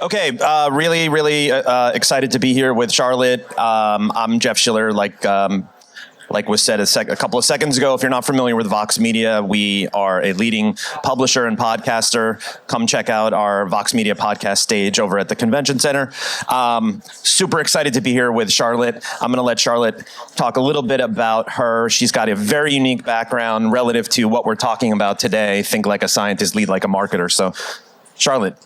Okay, really excited to be here with Charlotte. I'm Geoff Schiller, like was said a couple of seconds ago. If you're not familiar with Vox Media, we are a leading publisher and podcaster. Come check out our Vox Media podcast stage over at the Convention Center. Super excited to be here with Charlotte. I'm going to let Charlotte talk a little bit about her. She's got a very unique background relative to what we're talking about today. Think like a scientist, lead like a marketer. So, Charlotte.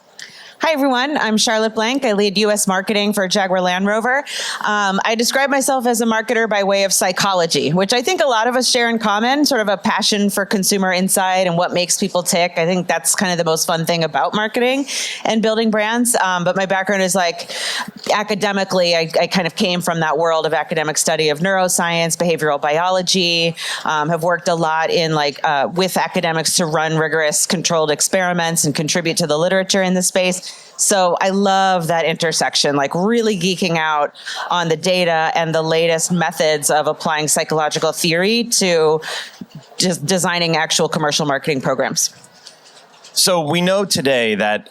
Hi, everyone. I'm Charlotte Blank. I lead U.S. marketing for Jaguar Land Rover. I describe myself as a marketer by way of psychology, which I think a lot of us share in common, sort of a passion for consumer insight and what makes people tick. I think that's kind of the most fun thing about marketing and building brands. But my background is academically, I kind of came from that world of academic study of neuroscience, behavioral biology, have worked a lot in with academics to run rigorous controlled experiments and contribute to the literature in the space. So I love that intersection, really geeking out on the data and the latest methods of applying psychological theory to just designing actual commercial marketing programs. So we know today that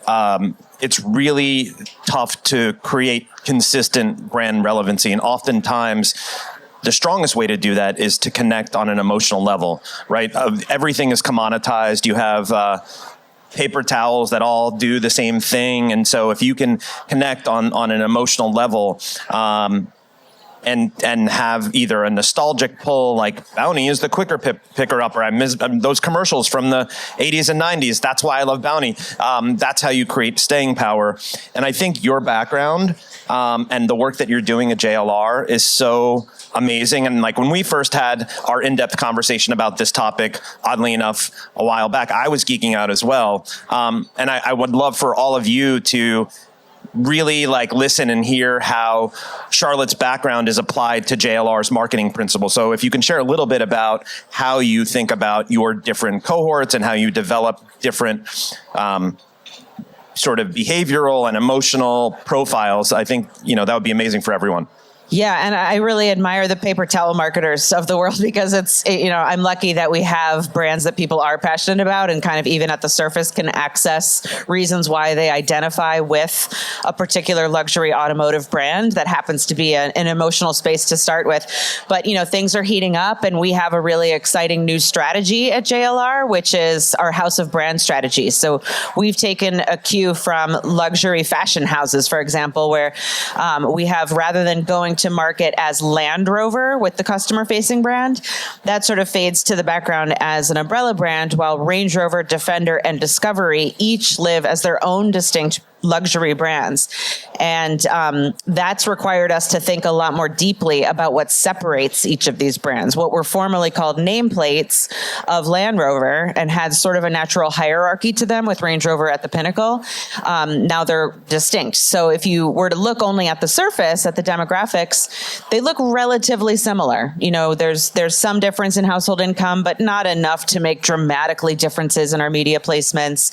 it's really tough to create consistent brand relevancy, and oftentimes the strongest way to do that is to connect on an emotional level, right? Everything is commoditized. You have paper towels that all do the same thing. And so if you can connect on an emotional level and have either a nostalgic pull, like Bounty is the quicker picker-upper. I miss those commercials from the 80s and 90s. That's why I love Bounty. That's how you create staying power. And I think your background and the work that you're doing at JLR is so amazing. And when we first had our in-depth conversation about this topic, oddly enough, a while back, I was geeking out as well. And I would love for all of you to really listen and hear how Charlotte's background is applied to JLR's marketing principles. So if you can share a little bit about how you think about your different cohorts and how you develop different sort of behavioral and emotional profiles, I think, that would be amazing for everyone. Yeah, and I really admire the paper towel marketers of the world because I'm lucky that we have brands that people are passionate about and kind of even at the surface can access reasons why they identify with a particular luxury automotive brand that happens to be an emotional space to start with. But, things are heating up and we have a really exciting new strategy at JLR, which is our House of Brand strategy. So we've taken a cue from luxury fashion houses, for example, where we have, rather than going to market as Land Rover with the customer-facing brand, that sort of fades to the background as an umbrella brand, while Range Rover, Defender, and Discovery each live as their own distinct luxury brands. And that's required us to think a lot more deeply about what separates each of these brands. What were formerly called nameplates of Land Rover and had sort of a natural hierarchy to them with Range Rover at the pinnacle, now they're distinct. So if you were to look only at the surface, at the demographics, they look relatively similar. There's some difference in household income, but not enough to make dramatically differences in our media placements.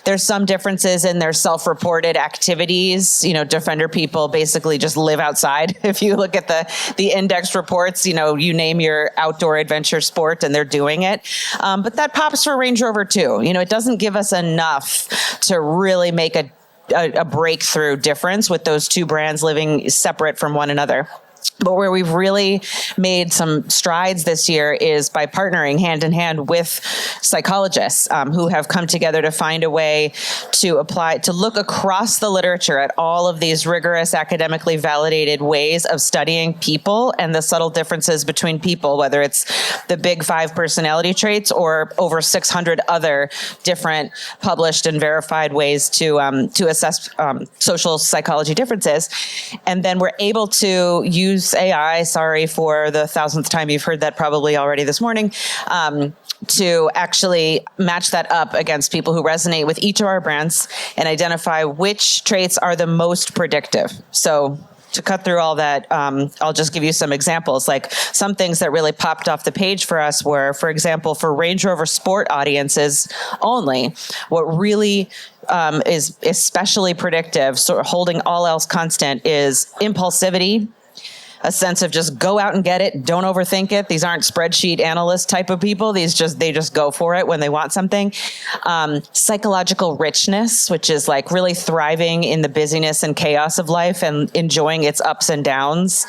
There's some differences in their self-reported activities. Defender people basically just live outside. If you look at the index reports, you name your outdoor adventure sport and they're doing it. But that pops for Range Rover too. It doesn't give us enough to really make a breakthrough difference with those two brands living separate from one another. But where we've really made some strides this year is by partnering hand in hand with psychologists who have come together to find a way to look across the literature at all of these rigorous, academically validated ways of studying people and the subtle differences between people, whether it's the big 5 personality traits or over 600 other different published and verified ways to assess social psychology differences. And then we're able to use AI, sorry for the 1,000th time you've heard that probably already this morning, to actually match that up against people who resonate with each of our brands and identify which traits are the most predictive. So to cut through all that, I'll just give you some examples. Some things that really popped off the page for us were, for example, for Range Rover Sport audiences only, what really is especially predictive, sort of holding all else constant, is impulsivity, a sense of just go out and get it. Don't overthink it. These aren't spreadsheet analyst type of people. They just go for it when they want something. Psychological richness, which is like really thriving in the busyness and chaos of life and enjoying its ups and downs.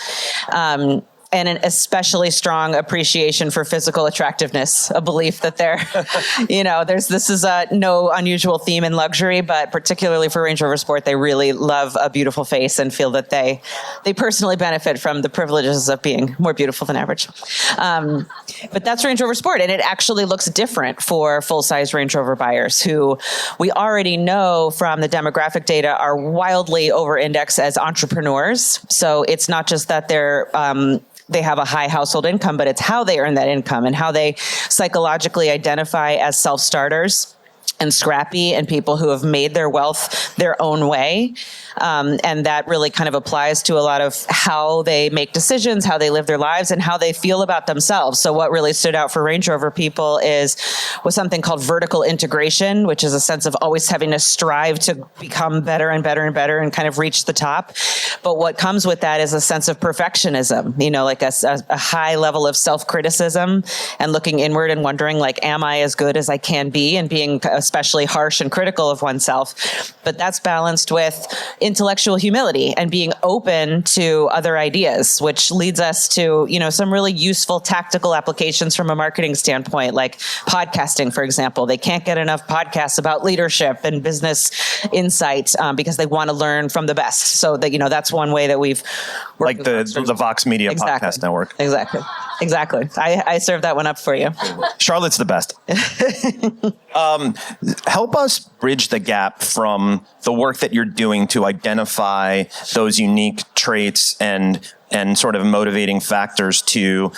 And an especially strong appreciation for physical attractiveness, a belief that this is a no unusual theme in luxury, but particularly for Range Rover Sport, they really love a beautiful face and feel that they personally benefit from the privileges of being more beautiful than average. But that's Range Rover Sport, and it actually looks different for full-size Range Rover buyers who we already know from the demographic data are wildly over-indexed as entrepreneurs. So it's not just that they have a high household income, but it's how they earn that income and how they psychologically identify as self-starters and scrappy and people who have made their wealth their own way. And that really kind of applies to a lot of how they make decisions, how they live their lives, and how they feel about themselves. So what really stood out for Range Rover people was something called vertical integration, which is a sense of always having to strive to become better and better and better and kind of reach the top. But what comes with that is a sense of perfectionism, like a high level of self-criticism and looking inward and wondering, like, am I as good as I can be, and being especially harsh and critical of oneself. But that's balanced with intellectual humility and being open to other ideas, which leads us to, some really useful tactical applications from a marketing standpoint, like podcasting, for example. They can't get enough podcasts about leadership and business insight because they want to learn from the best. So that, that's one way that we've worked like the Vox Media Podcast Network. Exactly. I served that one up for you. Charlotte's the best. Help us bridge the gap from the work that you're doing to identify those unique traits and sort of motivating factors to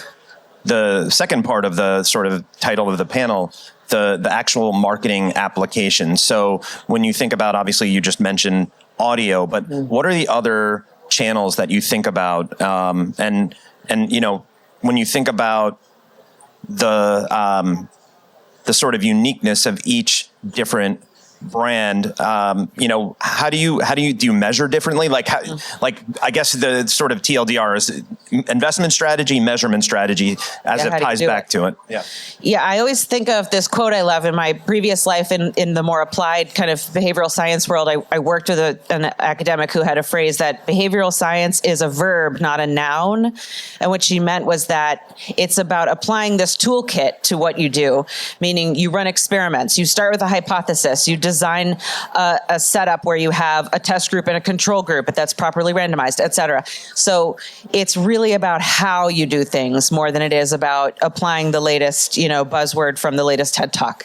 the second part of the sort of title of the panel, the actual marketing application. So when you think about, obviously you just mentioned audio, but what are the other channels that you think about? And when you think about the sort of uniqueness of each different brand, how do you measure differently? Like I guess the sort of TLDR is investment strategy, measurement strategy, as it ties back to it. Yeah. I always think of this quote I love in my previous life in the more applied kind of behavioral science world. I worked with an academic who had a phrase that behavioral science is a verb, not a noun. And what she meant was that it's about applying this toolkit to what you do, meaning you run experiments, you start with a hypothesis, you design a setup where you have a test group and a control group, but that's properly randomized, et cetera. So it's really about how you do things more than it is about applying the latest, buzzword from the latest TED Talk.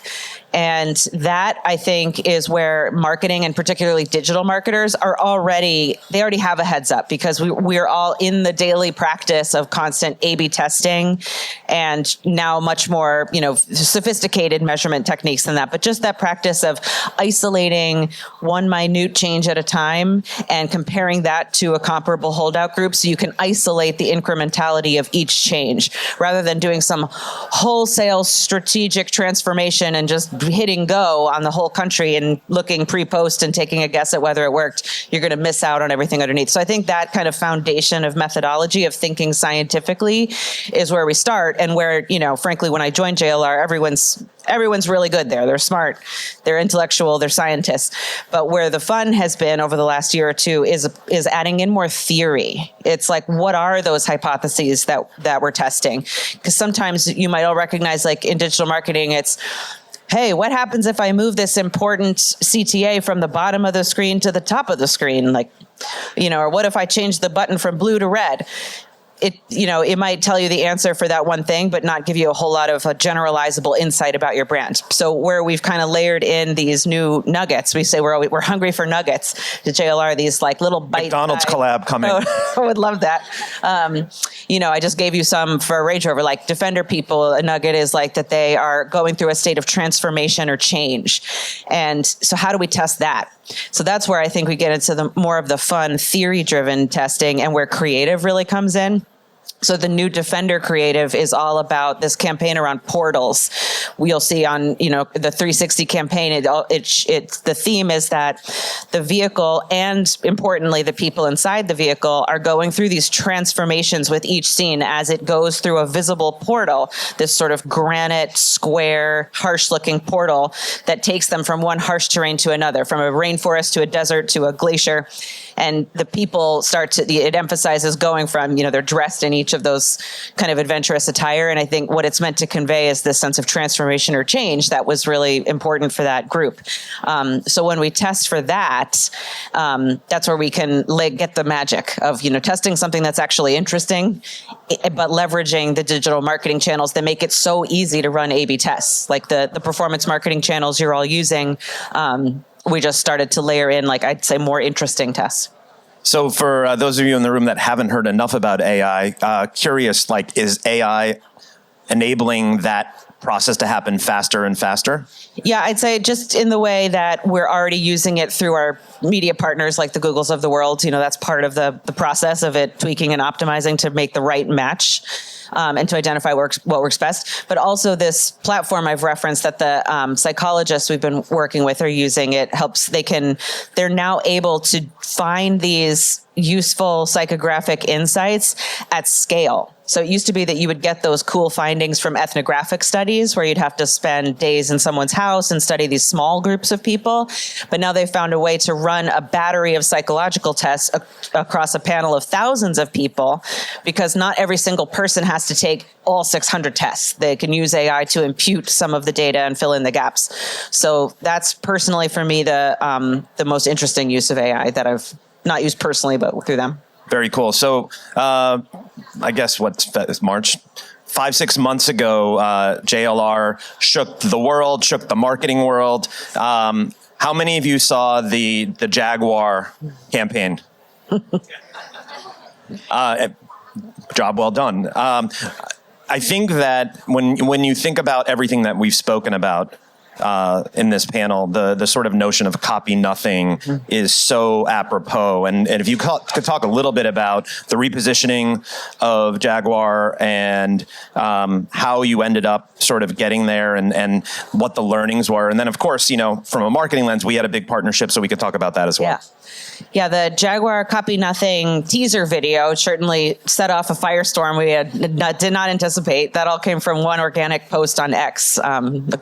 And that, I think, is where marketing, and particularly digital marketers, already have a heads up, because we're all in the daily practice of constant A/B testing and now much more, sophisticated measurement techniques than that. But just that practice of isolating one minute change at a time and comparing that to a comparable holdout group so you can isolate the incrementality of each change rather than doing some wholesale strategic transformation and just hitting go on the whole country and looking pre-post and taking a guess at whether it worked. You're going to miss out on everything underneath. So I think that kind of foundation of methodology of thinking scientifically is where we start, and where, frankly, when I joined JLR, everyone's really good there. They're smart, they're intellectual, they're scientists. But where the fun has been over the last year or two is adding in more theory. It's like, what are those hypotheses that we're testing? Because sometimes you might all recognize, like in digital marketing, it's, hey, what happens if I move this important CTA from the bottom of the screen to the top of the screen? Like, or what if I change the button from blue to red? It might tell you the answer for that one thing, but not give you a whole lot of a generalizable insight about your brand. So where we've kind of layered in these new nuggets, we say we're hungry for nuggets to JLR, these like little bite. McDonald's collab coming. Oh, I would love that. I just gave you some for Range Rover, like Defender people. A nugget is like that they are going through a state of transformation or change. And so how do we test that? So that's where I think we get into more of the fun theory-driven testing, and where creative really comes in. So the new Defender creative is all about this campaign around portals. We'll see on, the 360 campaign, the theme is that the vehicle and importantly, the people inside the vehicle are going through these transformations with each scene as it goes through a visible portal, this sort of granite, square, harsh looking portal that takes them from one harsh terrain to another, from a rainforest to a desert to a glacier. And the people it emphasizes going from, they're dressed in each of those kind of adventurous attire. And I think what it's meant to convey is this sense of transformation or change that was really important for that group. So when we test for that, that's where we can get the magic of, testing something that's actually interesting, but leveraging the digital marketing channels that make it so easy to run A/B tests, like the performance marketing channels you're all using. We just started to layer in, I'd say, more interesting tests. So for those of you in the room that haven't heard enough about AI, curious, is AI enabling that process to happen faster and faster? Yeah, I'd say just in the way that we're already using it through our media partners like the Googles of the world. That's part of the process of it tweaking and optimizing to make the right match. And to identify what works best. But also this platform I've referenced that the psychologists we've been working with are using, it helps, they're now able to find these useful psychographic insights at scale. So it used to be that you would get those cool findings from ethnographic studies where you'd have to spend days in someone's house and study these small groups of people. But now they've found a way to run a battery of psychological tests across a panel of thousands of people, because not every single person has to take all 600 tests. They can use AI to impute some of the data and fill in the gaps. So that's personally for me the most interesting use of AI that I've not used personally, but through them. Very cool. So I guess it's March? 5-6 months ago, JLR shook the world, shook the marketing world. How many of you saw the Jaguar campaign? Job well done. I think that when you think about everything that we've spoken about in this panel, the sort of notion of copy nothing is so apropos. And if you could talk a little bit about the repositioning of Jaguar and how you ended up sort of getting there and what the learnings were. And then, of course, from a marketing lens, we had a big partnership, so we could talk about that as well. Yeah, the Jaguar Copy Nothing teaser video certainly set off a firestorm we did not anticipate. That all came from one organic post on X, from the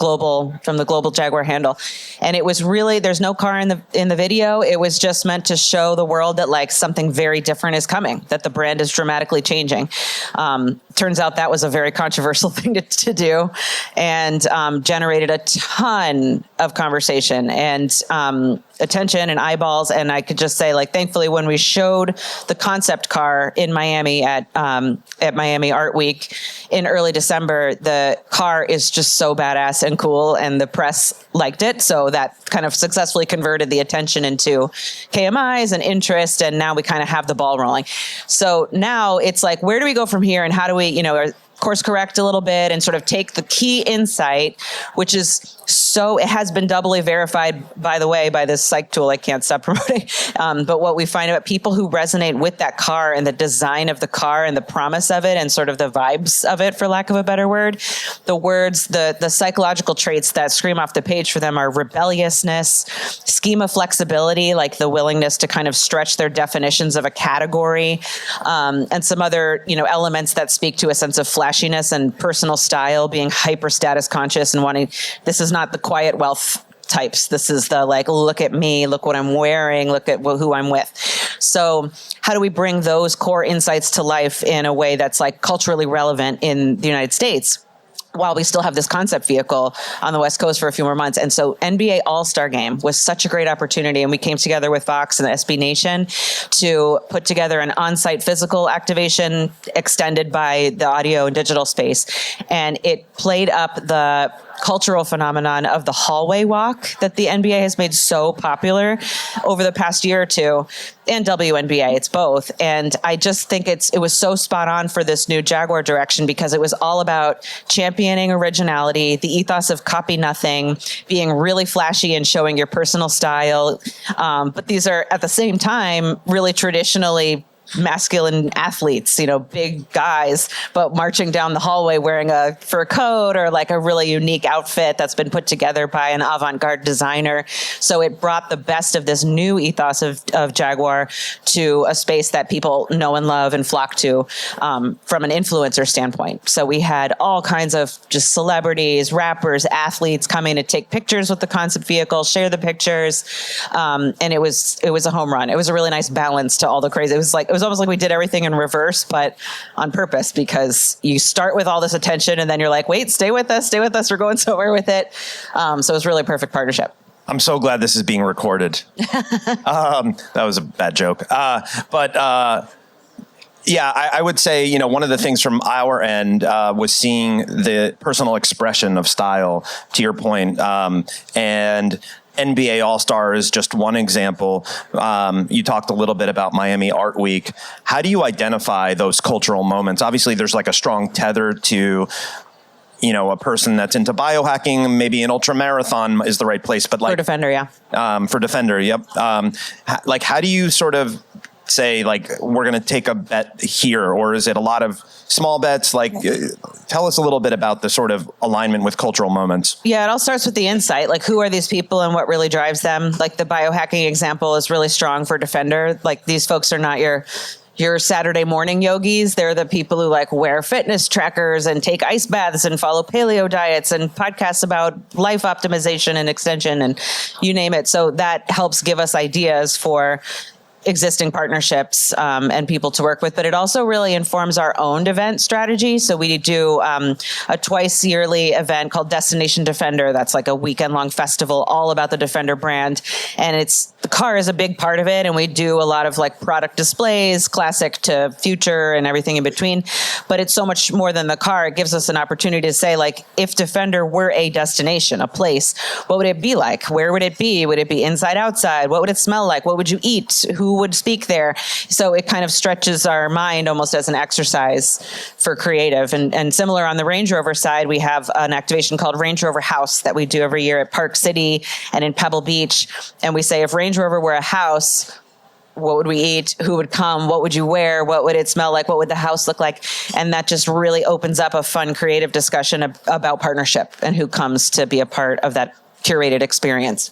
global Jaguar handle. And it was really, there's no car in the video. It was just meant to show the world that something very different is coming, that the brand is dramatically changing. Turns out that was a very controversial thing to do, and generated a ton of conversation and attention and eyeballs. And I could just say, thankfully, when we showed the concept car in Miami at Miami Art Week in early December, the car is just so badass and cool, and the press liked it. So that kind of successfully converted the attention into KMIs and interest, and now we kind of have the ball rolling. So now it's where do we go from here, and how do we, course correct a little bit and sort of take the key insight, which is it has been doubly verified, by the way, by this psych tool I can't stop promoting. But what we find about people who resonate with that car and the design of the car and the promise of it and sort of the vibes of it, for lack of a better word, the psychological traits that scream off the page for them are rebelliousness, schema flexibility, like the willingness to kind of stretch their definitions of a category, and some other, elements that speak to a sense of flashiness and personal style, being hyper status conscious and wanting, this is not the quiet wealth types. This is the look at me, look what I'm wearing, look at who I'm with. So how do we bring those core insights to life in a way that's culturally relevant in the United States, while we still have this concept vehicle on the West Coast for a few more months? And so NBA All-Star Game was such a great opportunity. And we came together with Fox and the SB Nation to put together an on-site physical activation extended by the audio and digital space. And it played up the cultural phenomenon of the hallway walk that the NBA has made so popular over the past year or two, and WNBA, it's both. And I just think it was so spot on for this new Jaguar direction, because it was all about championing originality, the ethos of copy nothing, being really flashy and showing your personal style. But these are at the same time really traditionally masculine athletes, big guys, but marching down the hallway wearing a fur coat or like a really unique outfit that's been put together by an avant-garde designer. So it brought the best of this new ethos of Jaguar to a space that people know and love and flock to from an influencer standpoint. So we had all kinds of just celebrities, rappers, athletes coming to take pictures with the concept vehicle, share the pictures. And it was a home run. It was a really nice balance to all the crazy. It was almost like we did everything in reverse, but on purpose, because you start with all this attention and then you're like, wait, stay with us. We're going somewhere with it. So it was really a perfect partnership. I'm so glad this is being recorded. That was a bad joke. Yeah, I would say, one of the things from our end was seeing the personal expression of style, to your point, and NBA All-Star is just one example. You talked a little bit about Miami Art Week. How do you identify those cultural moments? Obviously, there's like a strong tether to, a person that's into biohacking. Maybe an ultra marathon is the right place, but like for Defender, yeah. For Defender, yep. How do you sort of say, like, we're going to take a bet here, or is it a lot of small bets? Tell us a little bit about the sort of alignment with cultural moments. Yeah, it all starts with the insight. Like, who are these people and what really drives them? Like, the biohacking example is really strong for Defender. Like, these folks are not your Saturday morning yogis. They're the people who wear fitness trackers and take ice baths and follow paleo diets and podcasts about life optimization and extension and you name it. So that helps give us ideas for existing partnerships and people to work with, but it also really informs our own event strategy. So we do a twice yearly event called Destination Defender. That's like a weekend-long festival all about the Defender brand. And the car is a big part of it. And we do a lot of product displays, classic to future and everything in between. But it's so much more than the car. It gives us an opportunity to say, if Defender were a destination, a place, what would it be like? Where would it be? Would it be inside, outside? What would it smell like? What would you eat? Who would speak there? So it kind of stretches our mind almost as an exercise for creative. And similar on the Range Rover side, we have an activation called Range Rover House that we do every year at Park City and in Pebble Beach. And we say, if Range Rover were a house, what would we eat? Who would come? What would you wear? What would it smell like? What would the house look like? And that just really opens up a fun, creative discussion about partnership and who comes to be a part of that curated experience.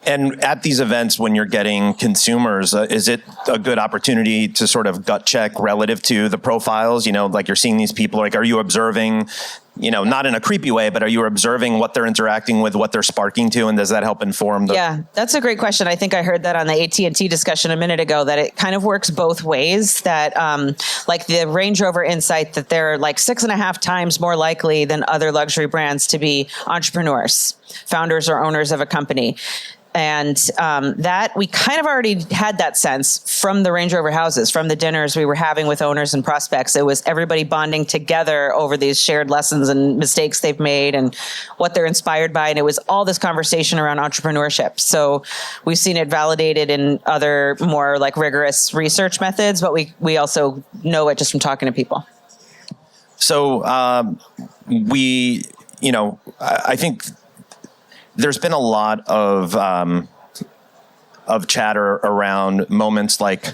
And at these events, when you're getting consumers, is it a good opportunity to sort of gut check relative to the profiles? You're seeing these people, are you observing, not in a creepy way, but are you observing what they're interacting with, what they're sparking to, and does that help inform the... Yeah, that's a great question. I think I heard that on the AT&T discussion a minute ago, that it kind of works both ways, that the Range Rover insight that they're 6.5 times more likely than other luxury brands to be entrepreneurs, founders or owners of a company. And that we kind of already had that sense from the Range Rover houses, from the dinners we were having with owners and prospects. It was everybody bonding together over these shared lessons and mistakes they've made and what they're inspired by. And it was all this conversation around entrepreneurship. So we've seen it validated in other more rigorous research methods, but we also know it just from talking to people. So I think there's been a lot of chatter around moments like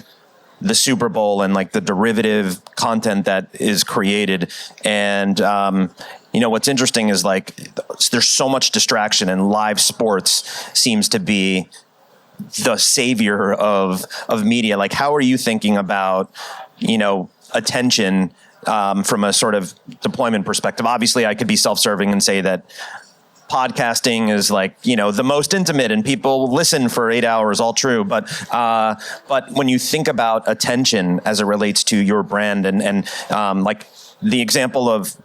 the Super Bowl and the derivative content that is created. And, what's interesting is there's so much distraction, and live sports seems to be the savior of media. How are you thinking about, attention from a sort of deployment perspective? Obviously, I could be self-serving and say that podcasting is the most intimate and people listen for 8 hours, all true. But when you think about attention as it relates to your brand and the example of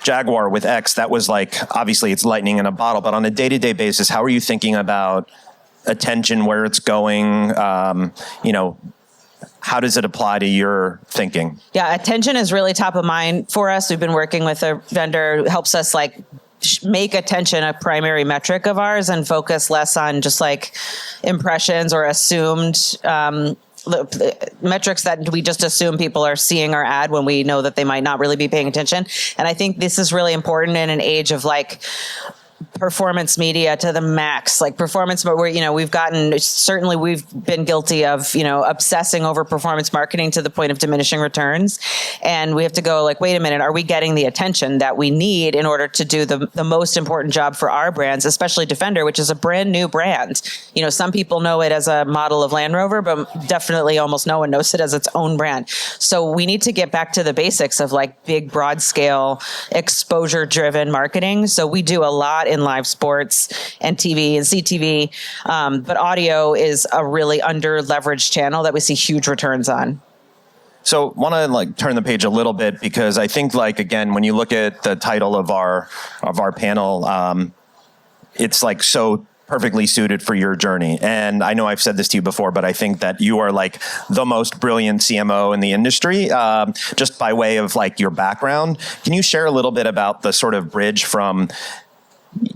Jaguar with X, that was obviously it's lightning in a bottle, but on a day-to-day basis, how are you thinking about attention, where it's going, how does it apply to your thinking? Yeah, attention is really top of mind for us. We've been working with a vendor who helps us make attention a primary metric of ours and focus less on just impressions or assumed metrics that we just assume people are seeing our ad when we know that they might not really be paying attention. And I think this is really important in an age of performance media to the max, like performance, but we've been guilty of, obsessing over performance marketing to the point of diminishing returns. And we have to go like, wait a minute, are we getting the attention that we need in order to do the most important job for our brands, especially Defender, which is a brand new brand. Some people know it as a model of Land Rover, but definitely almost no one knows it as its own brand. So we need to get back to the basics of like big, broad scale, exposure driven marketing. So we do a lot in live sports and TV and CTV, but audio is a really under leveraged channel that we see huge returns on. So want to like turn the page a little bit, because I think like, again, when you look at the title of our panel, it's like so perfectly suited for your journey. And I know I've said this to you before, but I think that you are like the most brilliant CMO in the industry, just by way of like your background. Can you share a little bit about the sort of bridge from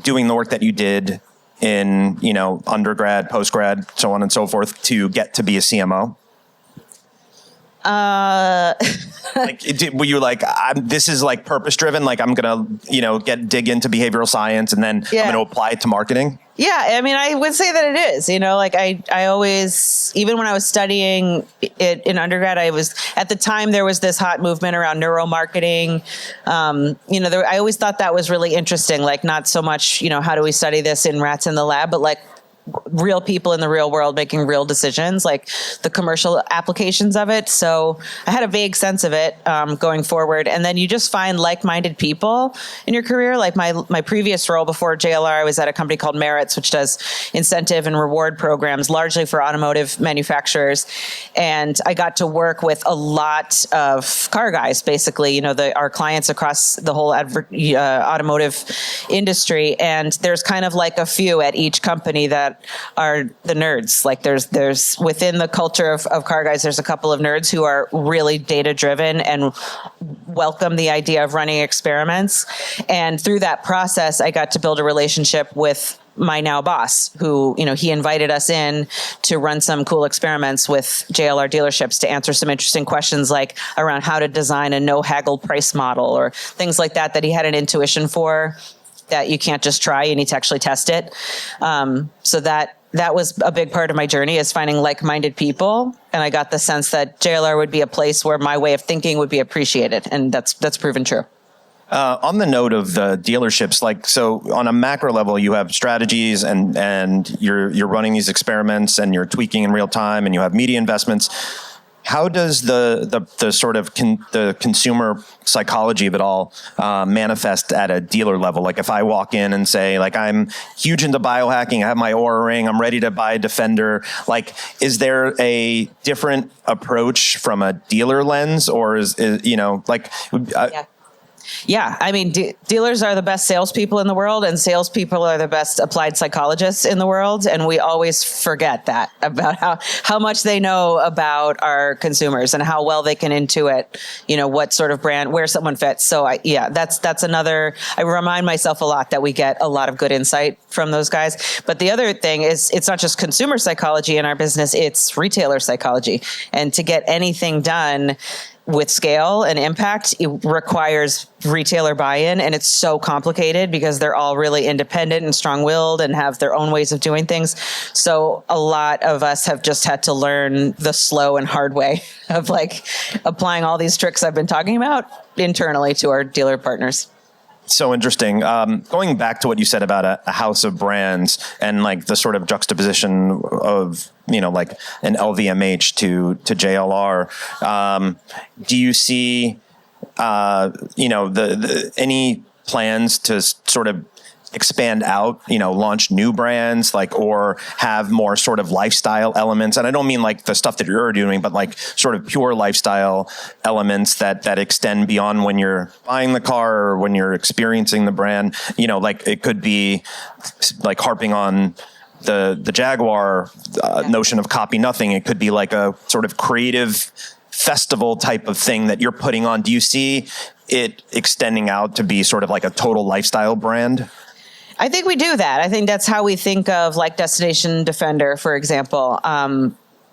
doing the work that you did in, undergrad, postgrad, so on and so forth, to get to be a CMO? Were you like, this is like purpose driven? Like I'm going to, dig into behavioral science and then I'm going to apply it to marketing? Yeah, I mean, I would say that it is, like I always, even when I was studying it in undergrad, at the time there was this hot movement around neuromarketing. I always thought that was really interesting, like not so much, how do we study this in rats in the lab, but like real people in the real world making real decisions, like the commercial applications of it. So I had a vague sense of it going forward. And then you just find like-minded people in your career. Like my previous role before JLR, I was at a company called Merits, which does incentive and reward programs largely for automotive manufacturers. And I got to work with a lot of car guys, basically, our clients across the whole automotive industry. And there's kind of like a few at each company that are the nerds. Like there's within the culture of car guys, there's a couple of nerds who are really data driven and welcome the idea of running experiments. And through that process, I got to build a relationship with my now boss, who, he invited us in to run some cool experiments with JLR dealerships to answer some interesting questions, like around how to design a no haggle price model or things like that he had an intuition for, that you can't just try, you need to actually test it. So that was a big part of my journey, is finding like-minded people. And I got the sense that JLR would be a place where my way of thinking would be appreciated. And that's proven true. On the note of the dealerships, so on a macro level, you have strategies and you're running these experiments and you're tweaking in real time and you have media investments. How does the sort of the consumer psychology of it all manifest at a dealer level? Like if I walk in and say, like, I'm huge into biohacking, I have my Oura ring, I'm ready to buy a Defender. Like, is there a different approach from a dealer lens, or is Yeah, I mean, dealers are the best salespeople in the world, and salespeople are the best applied psychologists in the world. And we always forget that about how much they know about our consumers and how well they can intuit, what sort of brand, where someone fits. So that's another, I remind myself a lot that we get a lot of good insight from those guys. But the other thing is, it's not just consumer psychology in our business, it's retailer psychology. And to get anything done with scale and impact, it requires retailer buy-in, and it's so complicated because they're all really independent and strong-willed and have their own ways of doing things. So a lot of us have just had to learn the slow and hard way of like applying all these tricks I've been talking about internally to our dealer partners. So interesting. Going back to what you said about a house of brands and like the sort of juxtaposition of, like an LVMH to JLR. Do you see, any plans to sort of expand out, launch new brands, or have more sort of lifestyle elements? And I don't mean like the stuff that you're doing, but like sort of pure lifestyle elements that extend beyond when you're buying the car or when you're experiencing the brand. Like it could be like harping on the Jaguar notion of copy nothing. It could be like a sort of creative festival type of thing that you're putting on. Do you see it extending out to be sort of like a total lifestyle brand? I think we do that. I think that's how we think of like Destination Defender, for example.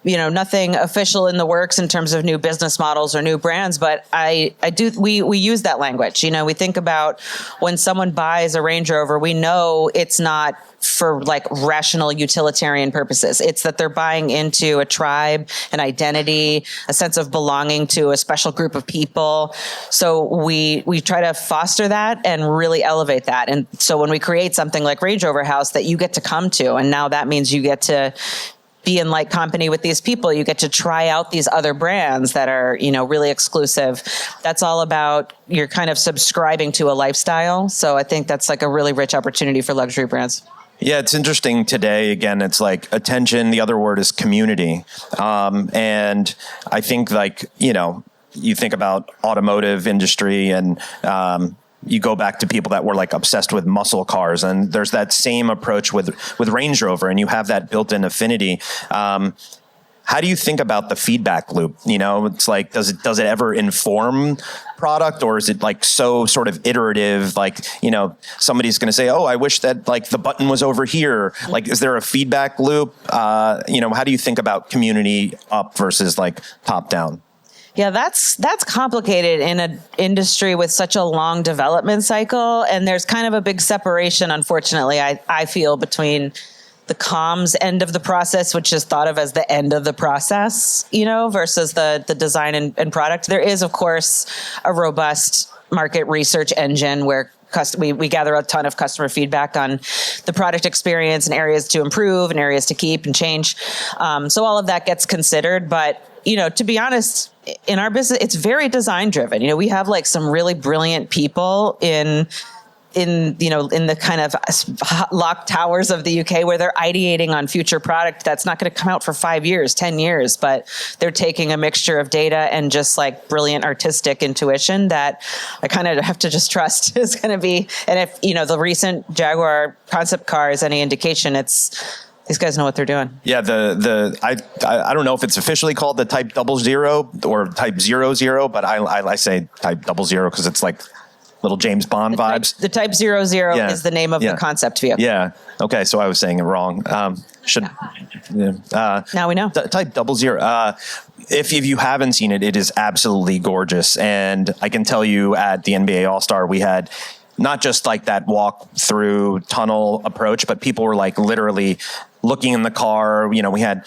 nothing official in the works in terms of new business models or new brands, but we use that language. We think about when someone buys a Range Rover, we know it's not for like rational utilitarian purposes. It's that they're buying into a tribe, an identity, a sense of belonging to a special group of people. So we try to foster that and really elevate that. And so when we create something like Range Rover House that you get to come to, and now that means you get to be in like company with these people, you get to try out these other brands that are, really exclusive. That's all about you're kind of subscribing to a lifestyle. So I think that's like a really rich opportunity for luxury brands. Yeah, it's interesting today. Again, it's like attention. The other word is community. And I think you think about automotive industry and, you go back to people that were like obsessed with muscle cars, and there's that same approach with Range Rover, and you have that built-in affinity. How do you think about the feedback loop? It's like, does it ever inform product, or is it like so sort of iterative? Like, somebody's going to say, "Oh, I wish that like the button was over here." Like, is there a feedback loop? How do you think about community up versus like top down? Yeah, that's complicated in an industry with such a long development cycle. And there's kind of a big separation, unfortunately, I feel, between the comms end of the process, which is thought of as the end of the process, versus the design and product. There is, of course, a robust market research engine where we gather a ton of customer feedback on the product experience and areas to improve and areas to keep and change. So all of that gets considered. But, to be honest, in our business, it's very design driven. We have like some really brilliant people in the kind of locked towers of the UK where they're ideating on future product that's not going to come out for 5 years, 10 years, but they're taking a mixture of data and just like brilliant artistic intuition that I kind of have to just trust is going to be. And if, the recent Jaguar concept car is any indication, these guys know what they're doing. Yeah, I don't know if it's officially called the Type 00 or Type 00, but I say Type 00 because it's like little James Bond vibes. The Type 00 is the name of the concept vehicle. Yeah. Okay, so I was saying it wrong. Now we know. Type 00. If you haven't seen it, it is absolutely gorgeous. And I can tell you at the NBA All-Star, we had not just like that walk through tunnel approach, but people were like literally looking in the car. We had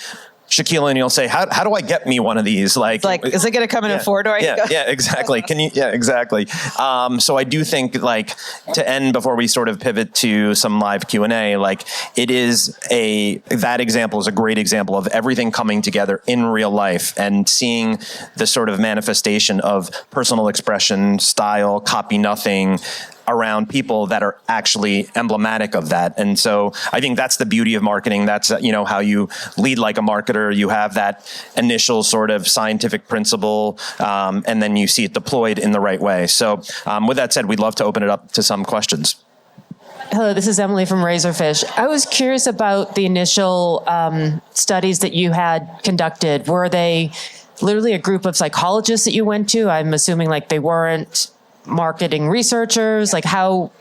Shaquille O'Neal say, how do I get me one of these? Like, is it going to come in a four-door? Yeah, exactly. Can you? Yeah, exactly. So I do think to end before we sort of pivot to some live Q&A, that example is a great example of everything coming together in real life and seeing the sort of manifestation of personal expression, style, copy nothing, around people that are actually emblematic of that. And so I think that's the beauty of marketing. That's, how you lead like a marketer. You have that initial sort of scientific principle, and then you see it deployed in the right way. So with that said, we'd love to open it up to some questions. Hello, this is Emily from Razorfish. I was curious about the initial studies that you had conducted. Were they literally a group of psychologists that you went to? I'm assuming they weren't marketing researchers. How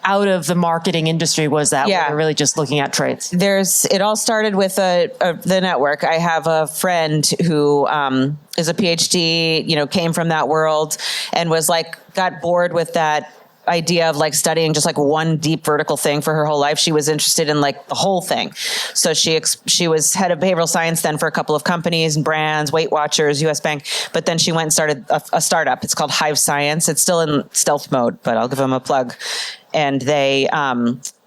out of the marketing industry was that? Yeah. Were they really just looking at traits? It all started with the network. I have a friend who is a PhD, came from that world and was got bored with that idea of studying just one deep vertical thing for her whole life. She was interested in the whole thing. So she was head of behavioral science then for a couple of companies and brands, Weight Watchers, US Bank. But then she went and started a startup. It's called Hive Science. It's still in stealth mode, but I'll give them a plug. And they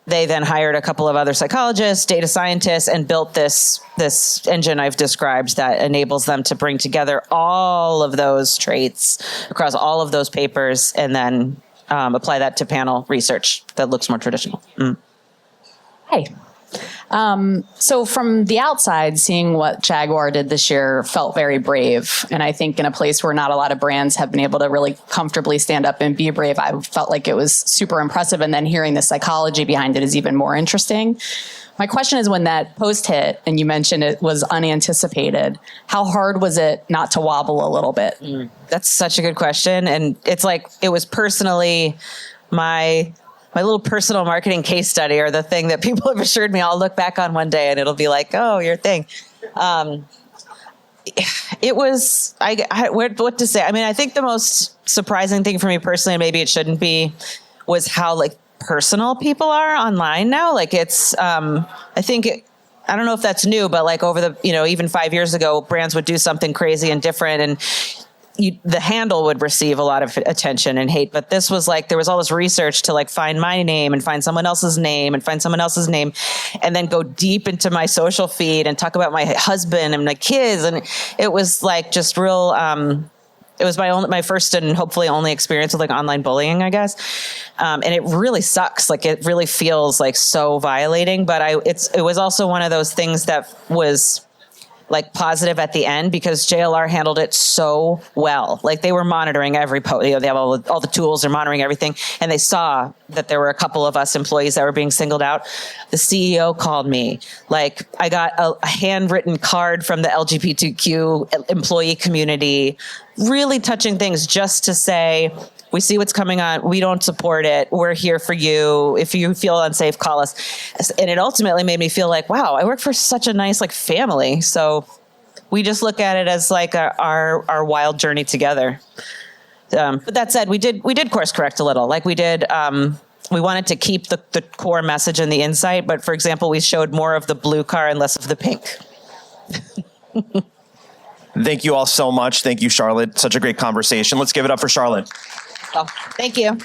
then hired a couple of other psychologists, data scientists, and built this engine I've described that enables them to bring together all of those traits across all of those papers and then apply that to panel research that looks more traditional. Hey. So from the outside, seeing what Jaguar did this year felt very brave. And I think in a place where not a lot of brands have been able to really comfortably stand up and be brave, I felt like it was super impressive. And then hearing the psychology behind it is even more interesting. My question is, when that post hit and you mentioned it was unanticipated, how hard was it not to wobble a little bit? That's such a good question. And it's it was personally my little personal marketing case study, or the thing that people have assured me I'll look back on one day and it'll be oh, your thing. it was, what to say? I mean, I think the most surprising thing for me personally, and maybe it shouldn't be, was how like personal people are online now. Like it's, I don't know if that's new, but like over the, even 5 years ago, brands would do something crazy and different, and the handle would receive a lot of attention and hate. But this was like, there was all this research to like find my name and find someone else's name and find someone else's name, and then go deep into my social feed and talk about my husband and my kids. And it was like just real, it was my first and hopefully only experience with like online bullying, I guess. And it really sucks. Like it really feels like so violating, but it was also one of those things that was like positive at the end, because JLR handled it so well. Like they were monitoring every post. They have all the tools. They're monitoring everything, and they saw that there were a couple of us employees that were being singled out. The CEO called me. Like I got a handwritten card from the LGBTQ employee community, really touching things, just to say, we see what's coming on. We don't support it. We're here for you. If you feel unsafe, call us. And it ultimately made me feel like, wow, I work for such a nice like family. So we just look at it as like our wild journey together. But that said, we did course correct a little. Like we did. We wanted to keep the core message and the insight. But for example, we showed more of the blue car and less of the pink. Thank you all so much. Thank you, Charlotte. Such a great conversation. Let's give it up for Charlotte. Oh, thank you.